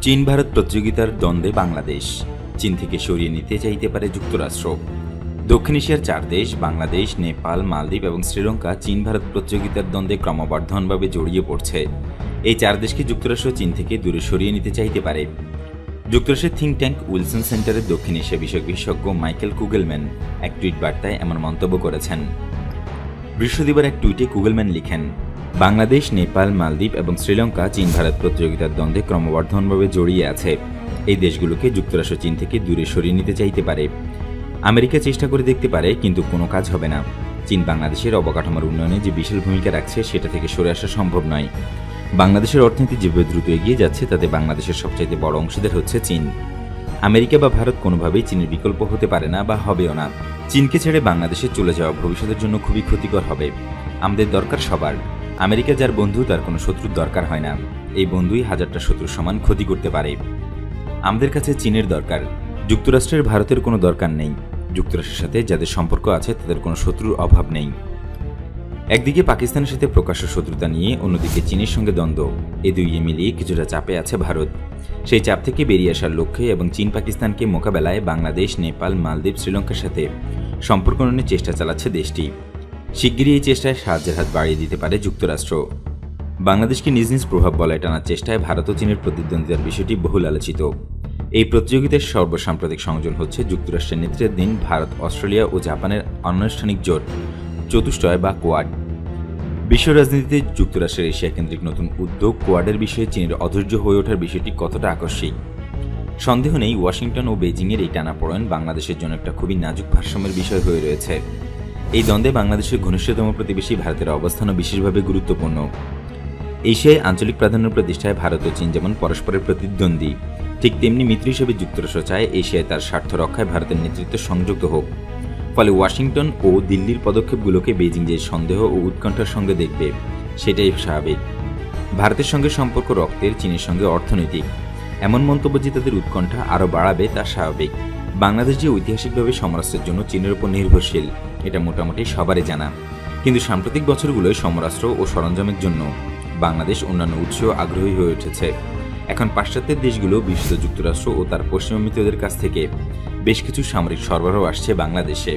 চীন ভারত প্রতিযোগিতার দ্বন্দ্বে বাংলাদেশ চীন থেকে সরিয়ে নিতে চাইতে পারে যুক্তরাষ্ট্র। দক্ষিণ এশিয়ার 4 দেশ বাংলাদেশ, নেপাল, মালদ্বীপ এবং শ্রীলঙ্কা চীন ভারত প্রতিযোগিতার দ্বন্দ্বে ক্রমবর্ধমানভাবে জড়িয়ে পড়ছে। এই 4 দেশকে যুক্তরাষ্ট্র চীন থেকে দূরে সরিয়ে নিতে চাইতে পারে। যুক্তরাষ্ট্রের থিঙ্ক ট্যাঙ্ক উইলসন সেন্টারের দক্ষিণ এশিয়া বিষয়ক বিশেষজ্ঞ মাইকেল কুগেলম্যান এক টুইট বার্তায় এমন মন্তব্য করেছেন। বৃহস্পতিবার এক টুইটে কুগেলম্যান লিখেন, বাংলাদেশ, নেপাল, মালদ্বীপ এবং শ্রীলঙ্কা চীন ভারত প্রতিযোগিতার দ্বন্দ্বে ক্রমবর্ধমানভাবে জড়িয়ে আছে। এই দেশগুলোকে যুক্তরাষ্ট্র চীন থেকে দূরে সরিয়ে নিতে চাইতে পারে। আমেরিকা চেষ্টা করে দেখতে পারে, কিন্তু কোনো কাজ হবে না। চীন বাংলাদেশের অবকাঠামোর উন্নয়নে যে বিশাল ভূমিকা রাখছে সেটা থেকে সরে আসা সম্ভব নয়। বাংলাদেশের অর্থনীতি যেভাবে দ্রুত এগিয়ে যাচ্ছে তাতে বাংলাদেশের সবচাইতে বড় অংশীদার হচ্ছে চীন। আমেরিকা বা ভারত কোনোভাবেই চীনের বিকল্প হতে পারে না বা হবেও না। চীনকে ছেড়ে বাংলাদেশে চলে যাওয়া ভবিষ্যতের জন্য খুবই ক্ষতিকর হবে। আমাদের দরকার সবার। আমেরিকা যার বন্ধু তার কোনো শত্রুর দরকার হয় না। এই বন্ধুই হাজারটা শত্রুর সমান ক্ষতি করতে পারে। আমাদের কাছে চীনের দরকার। যুক্তরাষ্ট্রের ভারতের কোনো দরকার নেই। যুক্তরাষ্ট্রের সাথে যাদের সম্পর্ক আছে তাদের কোনো শত্রুর অভাব নেই। একদিকে পাকিস্তানের সাথে প্রকাশ্য শত্রুতা নিয়ে, অন্যদিকে চীনের সঙ্গে দ্বন্দ্ব, এই দুই মিলিয়ে কিছুটা চাপে আছে ভারত। সেই চাপ থেকে বেরিয়ে আসার লক্ষ্যে এবং চীন পাকিস্তানকে মোকাবেলায় বাংলাদেশ, নেপাল, মালদ্বীপ, শ্রীলঙ্কার সাথে সম্পর্ক উন্নয়নের চেষ্টা চালাচ্ছে দেশটি। শিগগিরই এই চেষ্টায় সাহায্যের হাত বাড়িয়ে দিতে পারে যুক্তরাষ্ট্র। বাংলাদেশকে নিজ নিজ প্রভাব বলয়ে টানার চেষ্টায় ভারত ও চীনের প্রতিদ্বন্দ্বিতার বিষয়টি বহুল আলোচিত। এই প্রতিযোগিতার সর্বসাম্প্রতিক সংযোজন হচ্ছে যুক্তরাষ্ট্রের নেতৃত্বাধীন ভারত, অস্ট্রেলিয়া ও জাপানের অনানুষ্ঠানিক জোট চতুষ্টয় বা কোয়াড। বিশ্ব রাজনীতিতে যুক্তরাষ্ট্রের এশিয়া কেন্দ্রিক নতুন উদ্যোগ কোয়াডের বিষয়ে চীনের অধৈর্য হয়ে ওঠার বিষয়টি কতটা আকস্মিক। সন্দেহ নেই, ওয়াশিংটন ও বেজিংয়ের এই টানাপোড়েন বাংলাদেশের জন্য একটা খুবই নাজুক ভারসাম্যের বিষয় হয়ে রয়েছে। এই দ্বন্দ্বে বাংলাদেশের ঘনিষ্ঠতম প্রতিবেশী ভারতের অবস্থানও বিশেষভাবে গুরুত্বপূর্ণ। এশিয়ায় আঞ্চলিক প্রাধান্য প্রতিষ্ঠায় ভারত ও চীন যেমন পরস্পরের প্রতিদ্বন্দ্বী, ঠিক তেমনি মিত্র হিসেবে যুক্তরাষ্ট্র চায় এশিয়ায় তার স্বার্থ রক্ষায় ভারতের নেতৃত্ব সংযুক্ত হোক। ফলে ওয়াশিংটন ও দিল্লির পদক্ষেপগুলোকে বেজিং যে সন্দেহ ও উৎকণ্ঠার সঙ্গে দেখবে সেটাই স্বাভাবিক। ভারতের সঙ্গে সম্পর্ক রক্তের, চীনের সঙ্গে অর্থনৈতিক, এমন মন্তব্য যে তাদের উৎকণ্ঠা আরও বাড়াবে তা স্বাভাবিক। বাংলাদেশ যে ঐতিহাসিকভাবে সমরাস্ত্রের জন্য চীনের উপর নির্ভরশীল এটা মোটামুটি সবারই জানা। কিন্তু সাম্প্রতিক বছরগুলোয় সমরাস্ত্র ও সরঞ্জামের জন্য বাংলাদেশ অন্যান্য উৎসেও আগ্রহী হয়ে উঠেছে। এখন পাশ্চাত্যের দেশগুলো, বিশেষত যুক্তরাষ্ট্র ও তার পশ্চিমা মিত্রদের কাছ থেকে বেশ কিছু সামরিক সরবরাহ আসছে বাংলাদেশে।